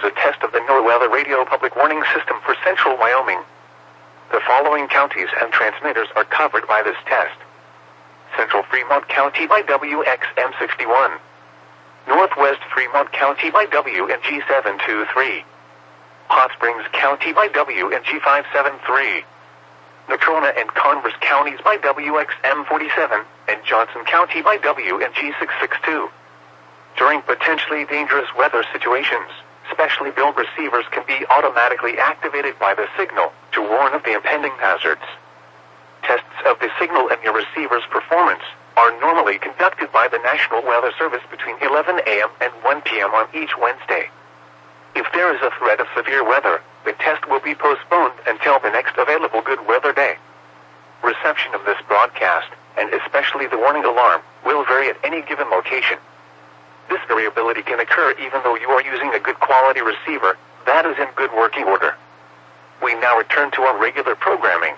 a test of the NOAA Weather Radio Public Warning System for central Wyoming. The following counties and transmitters are covered by this test. Central Fremont County by WXM61. Northwest Fremont County by WNG723. Hot Springs County by WNG573. Natrona and Converse counties by WXM47, and Johnson County by WNG662. During potentially dangerous weather situations, specially built receivers can be automatically activated by the signal to warn of the impending hazards. Tests of the signal and your receiver's performance are normally conducted by the National Weather Service between 11 a.m. and 1 p.m. on each Wednesday. If there is a threat of severe weather, the test will be postponed until the next available good weather day. Reception of this broadcast, and especially the warning alarm, will vary at any given location. This variability can occur even though you are using a good quality receiver that is in good working order. We now return to our regular programming.